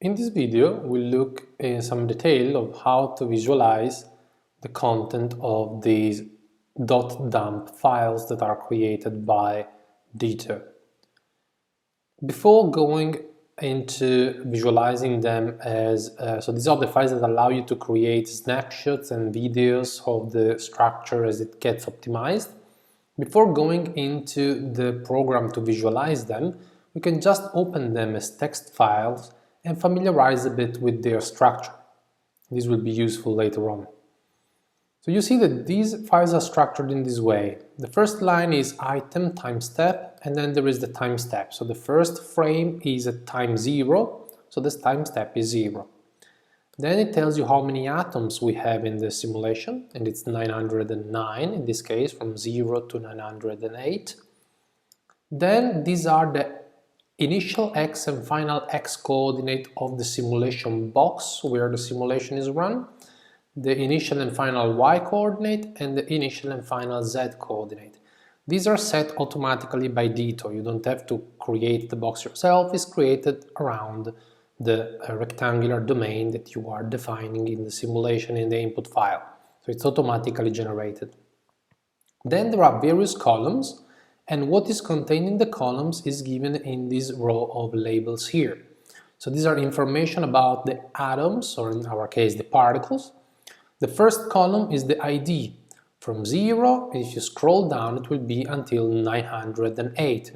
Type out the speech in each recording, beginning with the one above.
In this video, we'll look in some detail of how to visualize the content of these .dump files that are created by DETO. Before going into visualizing them so these are the files that allow you to create snapshots and videos of the structure as it gets optimized. Before going into the program to visualize them, we can just open them as text files and familiarize a bit with their structure. This will be useful later on. So you see that these files are structured in this way. The first line is item time step, and then there is the time step. So the first frame is at time 0, so this time step is 0. Then it tells you how many atoms we have in the simulation, and it's 909 in this case, from 0 to 908. Then these are the initial x and final x coordinate of the simulation box where the simulation is run, the initial and final y coordinate, and the initial and final z coordinate. These are set automatically by DETO. You don't have to create the box yourself. It's created around the rectangular domain that you are defining in the simulation in the input file. So it's automatically generated. Then there are various columns, and what is contained in the columns is given in this row of labels here. So these are information about the atoms, or in our case the particles. The first column is the ID. From 0, if you scroll down, it will be until 908.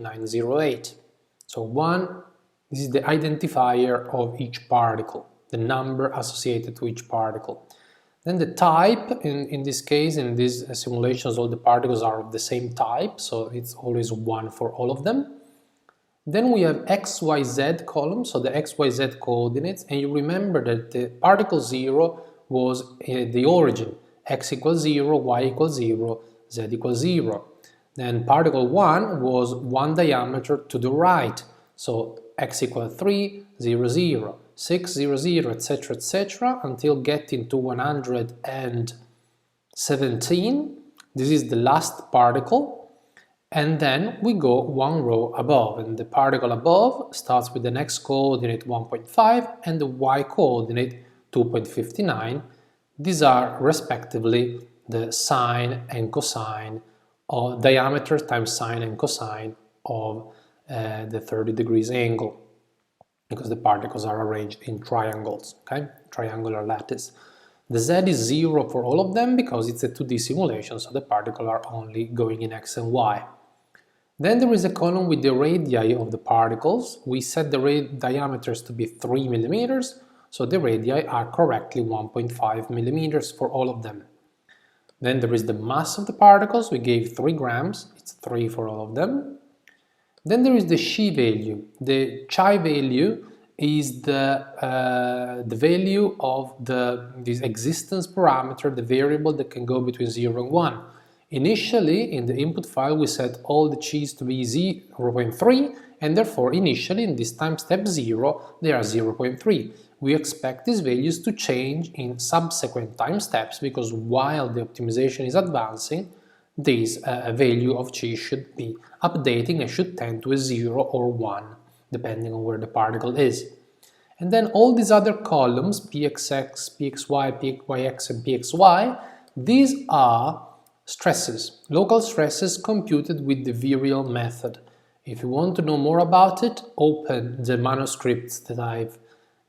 So 1, this is the identifier of each particle, the number associated to each particle. Then the type, in this case, in these simulations, all the particles are of the same type, so it's always 1 for all of them. Then we have XYZ column, so the XYZ coordinates, and you remember that the particle 0 was the origin, x equals 0, y equals 0, z equals 0. Then particle 1 was 1 diameter to the right, so x equals 3, 0, 0, 6, 0, 0, etc., etc., until getting to 117. This is the last particle, and then we go one row above, and the particle above starts with the x coordinate 1.5 and the y coordinate 2.59. These are respectively the sine and cosine, or diameter times sine and cosine of the 30 degrees angle, because the particles are arranged in triangles, okay? Triangular lattice. The z is 0 for all of them because it's a 2D simulation, so the particles are only going in x and y. Then there is a column with the radii of the particles. We set the diameters to be 3 millimeters, so the radii are correctly 1.5 millimeters for all of them. Then there is the mass of the particles. We gave 3 grams, it's 3 for all of them. Then there is the chi value. The chi value is the value of this existence parameter, the variable that can go between 0 and 1. Initially, in the input file, we set all the chi's to be 0.3, and therefore, initially, in this time step 0, they are 0.3. We expect these values to change in subsequent time steps, because while the optimization is advancing, this value of chi should be updating and should tend to a 0 or 1, depending on where the particle is. And then all these other columns, pxx, pxy, pyx, and pxy, these are stresses, local stresses computed with the virial method. If you want to know more about it, open the manuscripts that I've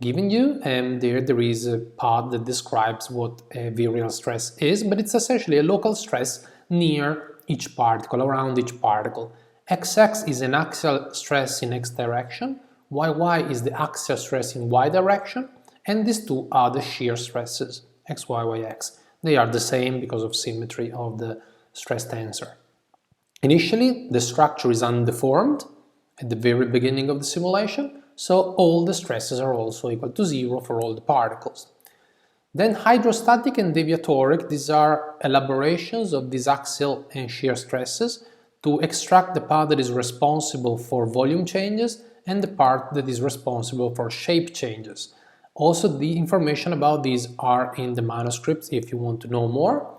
given you, and there is a part that describes what a virial stress is, but it's essentially a local stress near each particle, around each particle. Xx is an axial stress in x direction, yy is the axial stress in y direction, and these two are the shear stresses, x, y, y, x. They are the same because of symmetry of the stress tensor. Initially, the structure is undeformed at the very beginning of the simulation, so all the stresses are also equal to 0 for all the particles. Then hydrostatic and deviatoric, these are elaborations of these axial and shear stresses to extract the part that is responsible for volume changes and the part that is responsible for shape changes. Also, the information about these are in the manuscripts if you want to know more.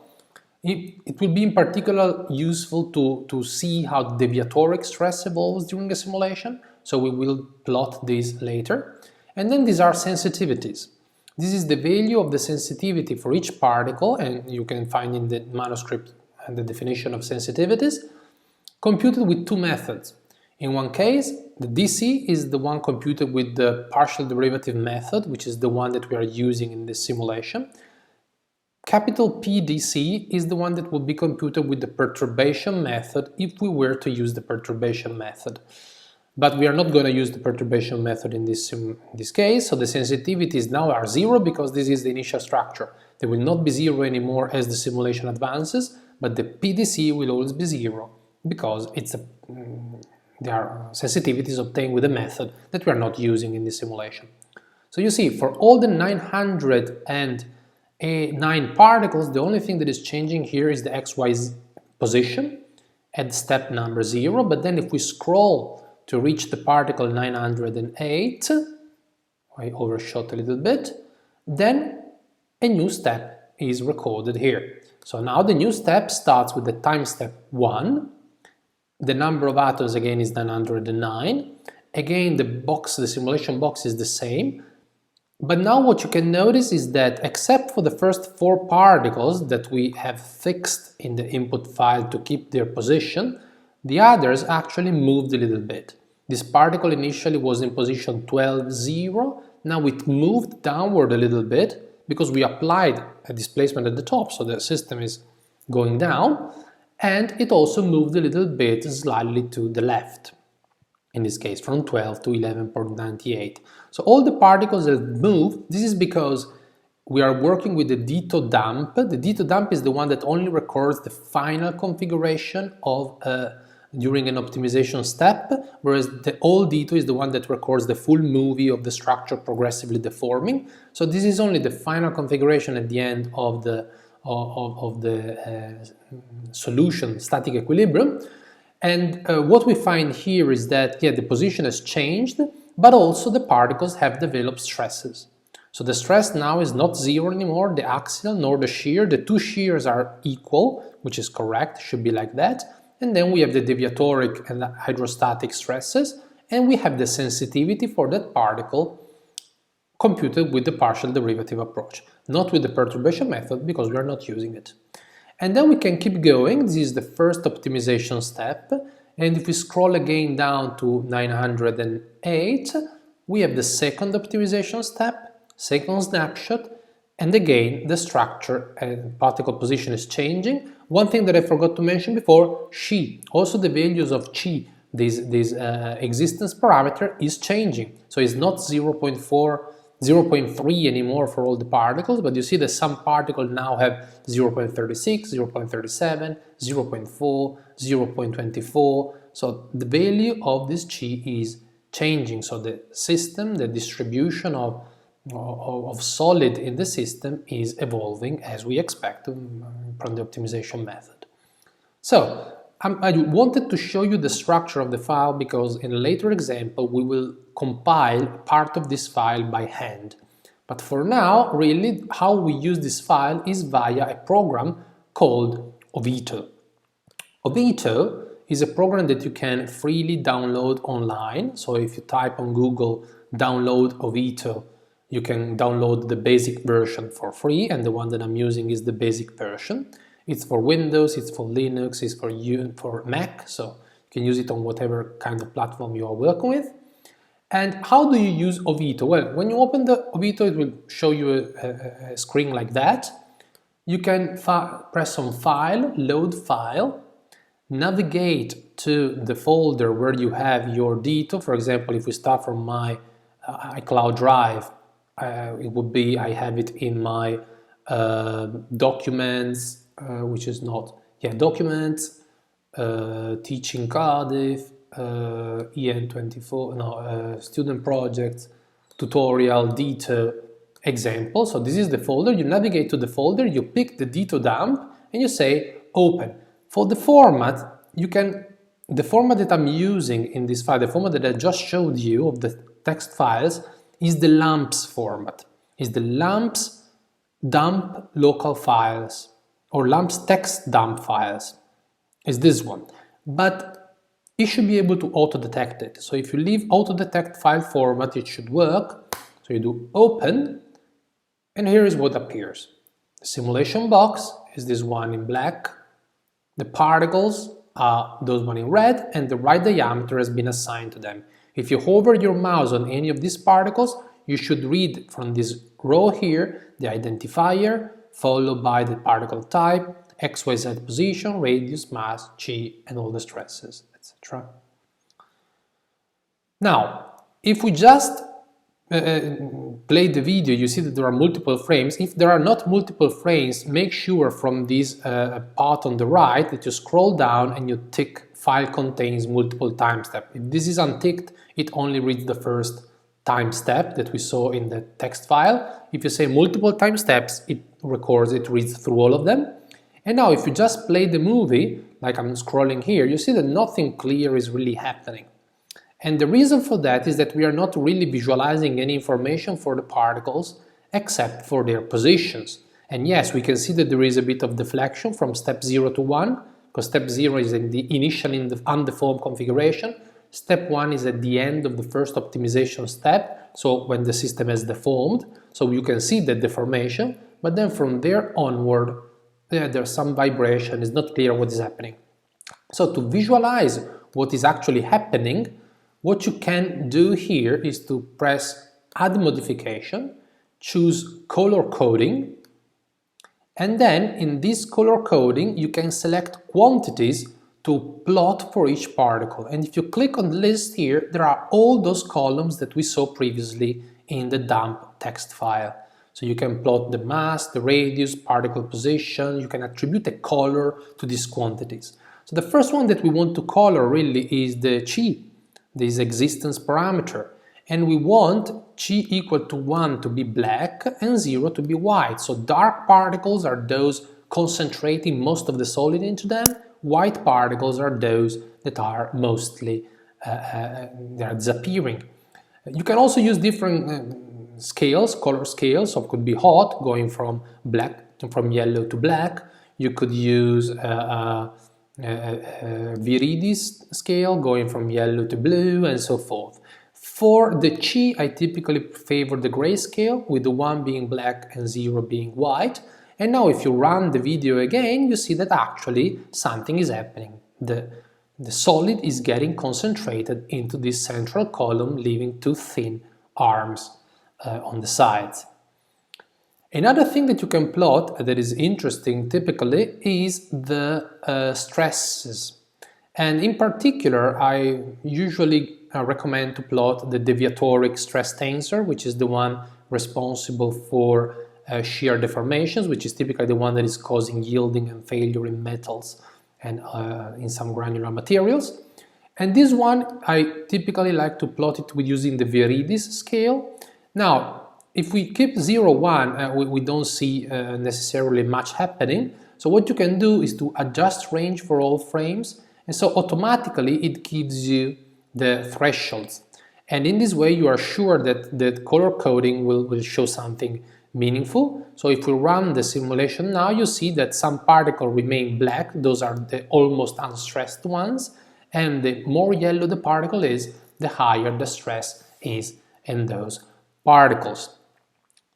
It will be in particular useful to see how the deviatoric stress evolves during a simulation, so we will plot this later. And then these are sensitivities. This is the value of the sensitivity for each particle, and you can find in the manuscript and the definition of sensitivities, computed with two methods. In one case, the DC is the one computed with the partial derivative method, which is the one that we are using in this simulation. Capital PDC is the one that will be computed with the perturbation method if we were to use the perturbation method. But we are not going to use the perturbation method in this case, so the sensitivities now are 0 because this is the initial structure. They will not be 0 anymore as the simulation advances, but the PDC will always be 0 because they are sensitivities obtained with a method that we are not using in this simulation. So you see, for all the 909 particles, the only thing that is changing here is the XY position at step number 0, but then if we scroll to reach the particle 908, I overshot a little bit, then a new step is recorded here. So now the new step starts with the time step 1. The number of atoms again is 909. Again, the simulation box is the same. But now what you can notice is that except for the first 4 particles that we have fixed in the input file to keep their position, the others actually moved a little bit. This particle initially was in position 12, 0. Now it moved downward a little bit because we applied a displacement at the top, so the system is going down. And it also moved a little bit slightly to the left, in this case from 12 to 11.98. So all the particles that move, this is because we are working with the DETO dump. The DETO dump is the one that only records the final configuration of during an optimization step, whereas the old DETO is the one that records the full movie of the structure progressively deforming. So this is only the final configuration at the end of the solution static equilibrium. And what we find here is that, yeah, the position has changed, but also the particles have developed stresses. So the stress now is not 0 anymore, the axial nor the shear. The two shears are equal, which is correct, should be like that. And then we have the deviatoric and the hydrostatic stresses, and we have the sensitivity for that particle computed with the partial derivative approach, not with the perturbation method because we are not using it. And then we can keep going. This is the first optimization step, and if we scroll again down to 908, we have the second optimization step, second snapshot, and again the structure and particle position is changing. One thing that I forgot to mention before, chi, also the values of chi, this existence parameter is changing. So it's not 0.4, 0.3 anymore for all the particles, but you see that some particles now have 0.36, 0.37, 0.4, 0.24. So the value of this chi is changing. So the system, the distribution of solid in the system is evolving as we expect from the optimization method. So I wanted to show you the structure of the file because in a later example we will compile part of this file by hand. But for now, really, how we use this file is via a program called DETO. DETO is a program that you can freely download online. So if you type on Google download DETO, you can download the basic version for free, and the one that I'm using is the basic version. It's for Windows, it's for Linux, it's for Mac, so you can use it on whatever kind of platform you are working with. And how do you use DETO? Well, when you open the DETO, it will show you a screen like that. You can press on File, Load File, navigate to the folder where you have your DETO. For example, if we start from my iCloud Drive, it would be, I have it in my documents, which is not, documents, teaching Cardiff, EN24, student projects, tutorial, DETO, example. So this is the folder. You navigate to the folder, you pick the DETO dump, and you say open. For the format, the format that I'm using in this file, the format that I just showed you of the text files, is the LAMPS format. Is the LAMPS dump local files or LAMPS text dump files. Is this one. But it should be able to auto-detect it. So if you leave auto-detect file format, it should work. So you do open, and here is what appears. The simulation box is this one in black, the particles are those one in red, and the right diameter has been assigned to them. If you hover your mouse on any of these particles, you should read from this row here the identifier, followed by the particle type, XYZ position, radius, mass, chi, and all the stresses, etc. Now, if we just play the video, you see that there are multiple frames. If there are not multiple frames, make sure from this part on the right that you scroll down and you tick file contains multiple time steps. If this is unticked, it only reads the first time step that we saw in the text file. If you say multiple time steps, it records, it reads through all of them. And now if you just play the movie, like I'm scrolling here, you see that nothing clear is really happening. And the reason for that is that we are not really visualizing any information for the particles except for their positions. And yes, we can see that there is a bit of deflection from step 0 to 1, because step 0 is in the initial undeformed configuration. Step 1 is at the end of the first optimization step, so when the system has deformed, so you can see the deformation, but then from there onward, there's some vibration, it's not clear what is happening. So to visualize what is actually happening, what you can do here is to press Add Modification, choose Color Coding, and then in this color coding you can select quantities to plot for each particle. And if you click on the list here, there are all those columns that we saw previously in the dump text file. So you can plot the mass, the radius, particle position, you can attribute a color to these quantities. So the first one that we want to color really is the chi, this existence parameter. And we want chi equal to 1 to be black and 0 to be white. So dark particles are those concentrating most of the solid into them. White particles are those that are mostly they are disappearing. You can also use different scales, color scales. So it could be hot, going from yellow to black. You could use Viridis scale, going from yellow to blue, and so forth. For the chi, I typically favor the gray scale, with the 1 being black and 0 being white. And now if you run the video again, you see that actually something is happening. The solid is getting concentrated into this central column, leaving two thin arms on the sides. Another thing that you can plot that is interesting typically is the stresses. And in particular, I usually recommend to plot the deviatoric stress tensor, which is the one responsible for shear deformations, which is typically the one that is causing yielding and failure in metals and in some granular materials. And this one, I typically like to plot it with using the Viridis scale. Now, if we keep 0, 1, we don't see necessarily much happening. So what you can do is to adjust range for all frames, and so automatically it gives you the thresholds. And in this way you are sure that the color coding will show something meaningful. So if we run the simulation now, you see that some particles remain black, those are the almost unstressed ones, and the more yellow the particle is, the higher the stress is in those particles.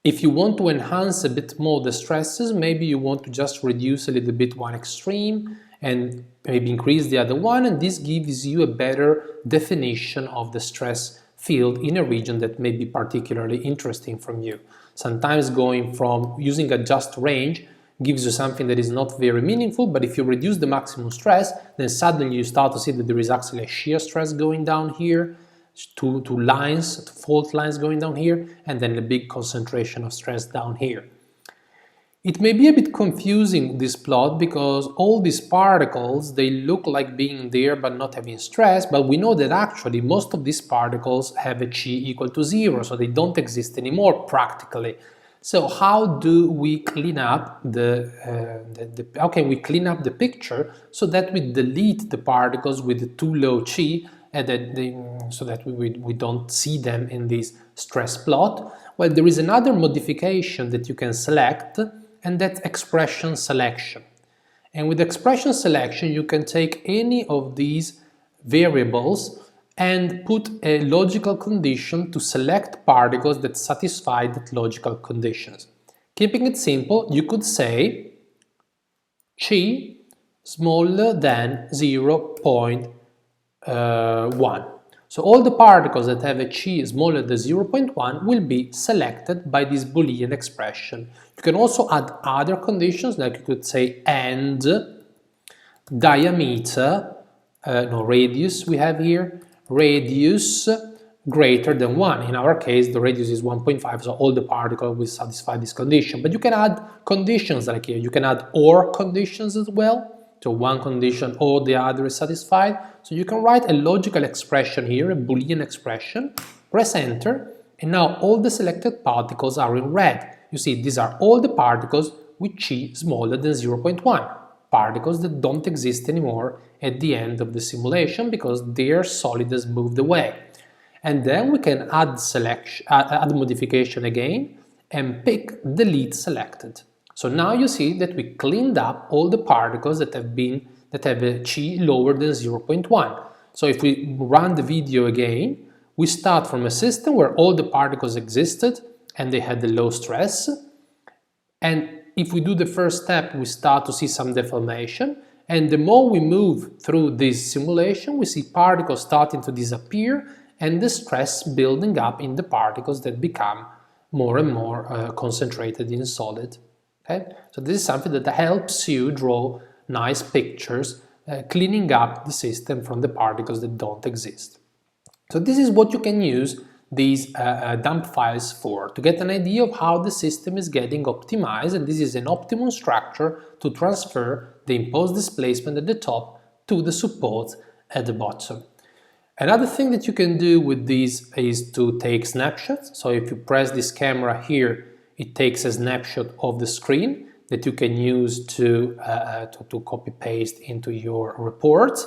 If you want to enhance a bit more the stresses, maybe you want to just reduce a little bit one extreme and maybe increase the other one, and this gives you a better definition of the stress field in a region that may be particularly interesting from you. Sometimes going from using a just range gives you something that is not very meaningful, but if you reduce the maximum stress, then suddenly you start to see that there is actually a shear stress going down here, two lines, fault lines going down here, and then a big concentration of stress down here. It may be a bit confusing, this plot, because all these particles, they look like being there but not having stress, but we know that actually most of these particles have a chi equal to 0, so they don't exist anymore practically. So how do we clean up how can we clean up the picture so that we delete the particles with too low chi, and so that we don't see them in this stress plot? Well, there is another modification that you can select, and that's expression selection. And with expression selection, you can take any of these variables and put a logical condition to select particles that satisfy that logical conditions. Keeping it simple, you could say chi smaller than 0.1. So all the particles that have a chi smaller than 0.1 will be selected by this Boolean expression. You can also add other conditions, like you could say and diameter, radius we have here, radius greater than 1. In our case, the radius is 1.5, so all the particles will satisfy this condition. But you can add conditions like here. You can add OR conditions as well. So one condition or the other is satisfied. So you can write a logical expression here, a Boolean expression, press enter, and now all the selected particles are in red. You see, these are all the particles with chi smaller than 0.1. Particles that don't exist anymore at the end of the simulation because their solid has moved away. And then we can add modification again and pick delete selected. So now you see that we cleaned up all the particles that have a chi lower than 0.1. So if we run the video again, we start from a system where all the particles existed and they had the low stress. And if we do the first step, we start to see some deformation. And the more we move through this simulation, we see particles starting to disappear and the stress building up in the particles that become more and more concentrated in solid. Okay? So this is something that helps you draw nice pictures, cleaning up the system from the particles that don't exist. So this is what you can use these dump files for, to get an idea of how the system is getting optimized, and this is an optimum structure to transfer the imposed displacement at the top to the support at the bottom. Another thing that you can do with these is to take snapshots. So if you press this camera here, it takes a snapshot of the screen that you can use to copy paste into your reports.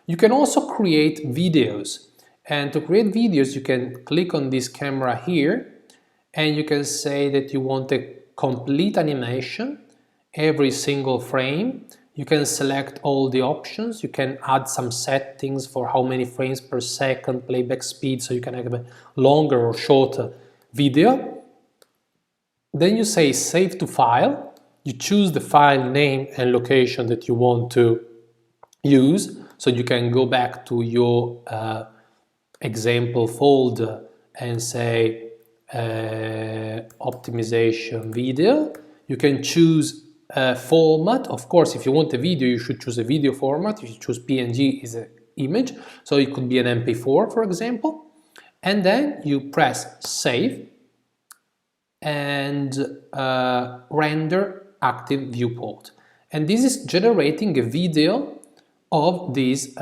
You can also create videos. And to create videos, you can click on this camera here and you can say that you want a complete animation, every single frame. You can select all the options. You can add some settings for how many frames per second, playback speed, so you can have a longer or shorter video. Then you say save to file. You choose the file name and location that you want to use. So you can go back to your example folder and say optimization video. You can choose a format. Of course, if you want a video, you should choose a video format. If you choose PNG, is an image, so it could be an MP4, for example. And then you press save and render active viewport. And this is generating a video of this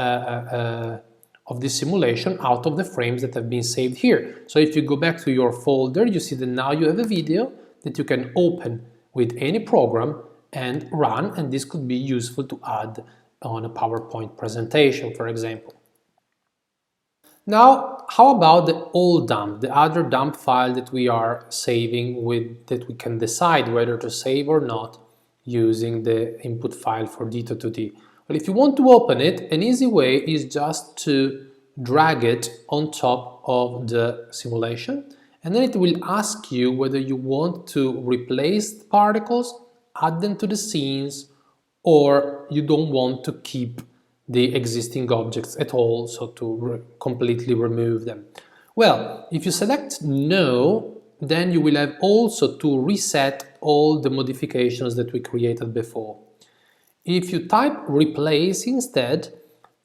simulation out of the frames that have been saved here. So if you go back to your folder, you see that now you have a video that you can open with any program and run, and this could be useful to add on a PowerPoint presentation, for example. Now, how about the old dump, the other dump file that we are saving with, that we can decide whether to save or not using the input file for DETO2D? Well, if you want to open it, an easy way is just to drag it on top of the simulation, and then it will ask you whether you want to replace the particles, add them to the scenes, or you don't want to keep the existing objects at all, so to completely remove them. Well, if you select no, then you will have also to reset all the modifications that we created before. If you type replace instead,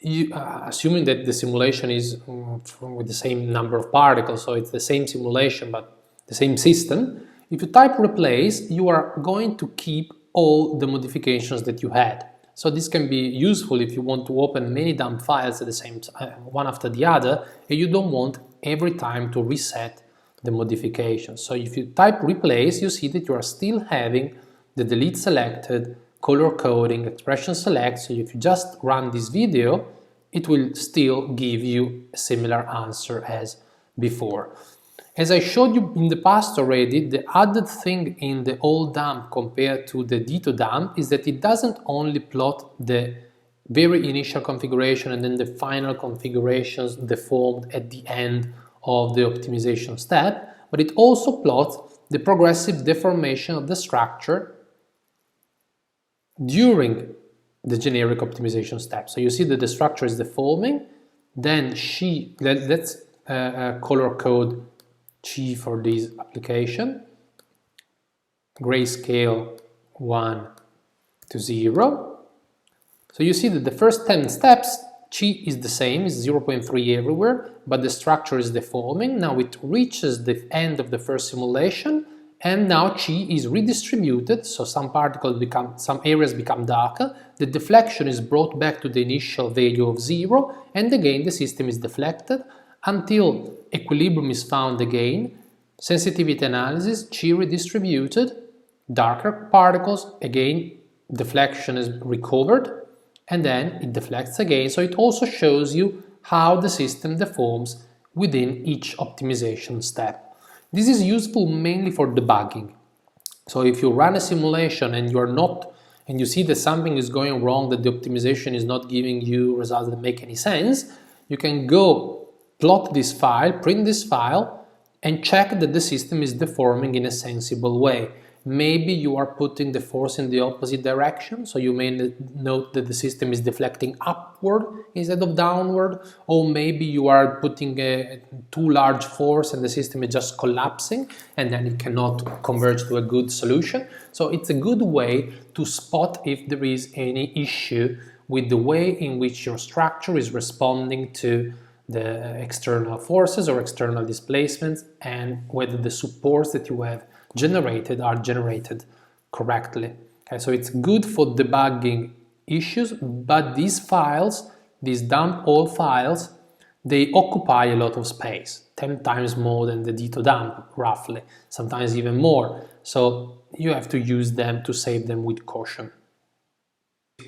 assuming that the simulation is with the same number of particles, so it's the same simulation but the same system, if you type replace, you are going to keep all the modifications that you had. So this can be useful if you want to open many dump files at the same time, one after the other, and you don't want every time to reset the modifications. So if you type replace, you see that you are still having the delete selected, color coding, expression select. So if you just run this video, it will still give you a similar answer as before. As I showed you in the past already, the added thing in the old dump compared to the DETO dump is that it doesn't only plot the very initial configuration and then the final configurations deformed at the end of the optimization step, but it also plots the progressive deformation of the structure during the generic optimization step. So you see that the structure is deforming, then let's color code Chi for this application, grayscale 1 to 0. So you see that the first 10 steps, Chi is the same, is 0.3 everywhere, but the structure is deforming. Now it reaches the end of the first simulation, and now Chi is redistributed, so some areas become darker, the deflection is brought back to the initial value of 0, and again the system is deflected until equilibrium is found again, sensitivity analysis, Chi redistributed, darker particles, again deflection is recovered, and then it deflects again, so it also shows you how the system deforms within each optimization step. This is useful mainly for debugging. So if you run a simulation and you see that something is going wrong, that the optimization is not giving you results that make any sense, you can go plot this file, print this file, and check that the system is deforming in a sensible way. Maybe you are putting the force in the opposite direction, so you may note that the system is deflecting upward instead of downward, or maybe you are putting a too large force and the system is just collapsing and then it cannot converge to a good solution. So it's a good way to spot if there is any issue with the way in which your structure is responding to the external forces or external displacements, and whether the supports that you have generated are generated correctly. Okay, so it's good for debugging issues, but these files, these dump all files, they occupy a lot of space, 10 times more than the DETO dump, roughly, sometimes even more. So you have to use them to save them with caution.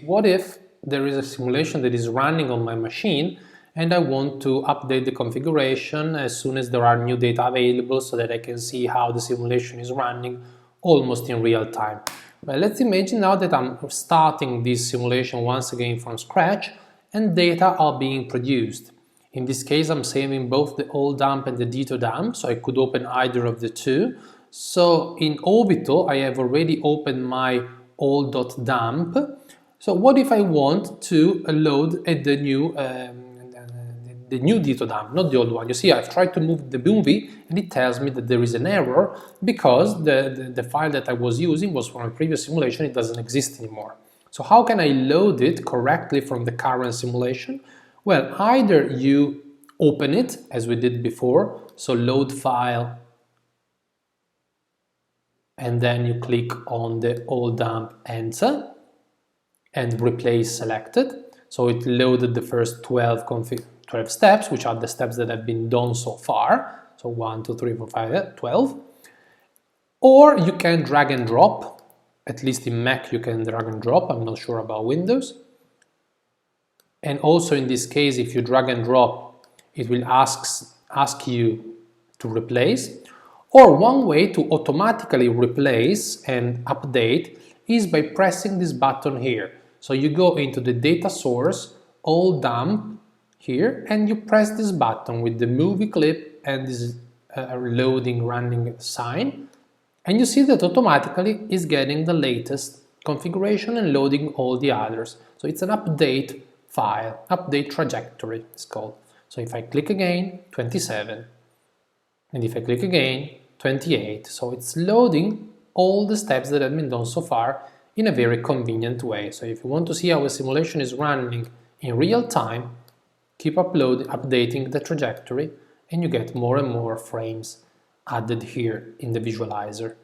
What if there is a simulation that is running on my machine and I want to update the configuration as soon as there are new data available so that I can see how the simulation is running almost in real time? Well, let's imagine now that I'm starting this simulation once again from scratch and data are being produced. In this case, I'm saving both the old dump and the DETO dump, so I could open either of the two. So in Obito, I have already opened my old.dump. So what if I want to load the new DETO dump, not the old one? You see, I've tried to move the movie and it tells me that there is an error because the file that I was using was from a previous simulation, it doesn't exist anymore. So how can I load it correctly from the current simulation? Well, either you open it, as we did before, so load file, and then you click on the old dump enter, and replace selected. So it loaded the first 12 steps, which are the steps that have been done so far. So 1, 2, 3, 4, 5, 12. Or you can drag and drop. At least in Mac you can drag and drop. I'm not sure about Windows. And also in this case, if you drag and drop, it will ask you to replace. Or one way to automatically replace and update is by pressing this button here. So you go into the data source, old dump here, and you press this button with the movie clip and this loading running sign, and you see that automatically is getting the latest configuration and loading all the others. So it's an update file, update trajectory it's called. So if I click again, 27, and if I click again, 28. So it's loading all the steps that have been done so far in a very convenient way. So if you want to see how a simulation is running in real time, keep updating the trajectory, and you get more and more frames added here in the visualizer.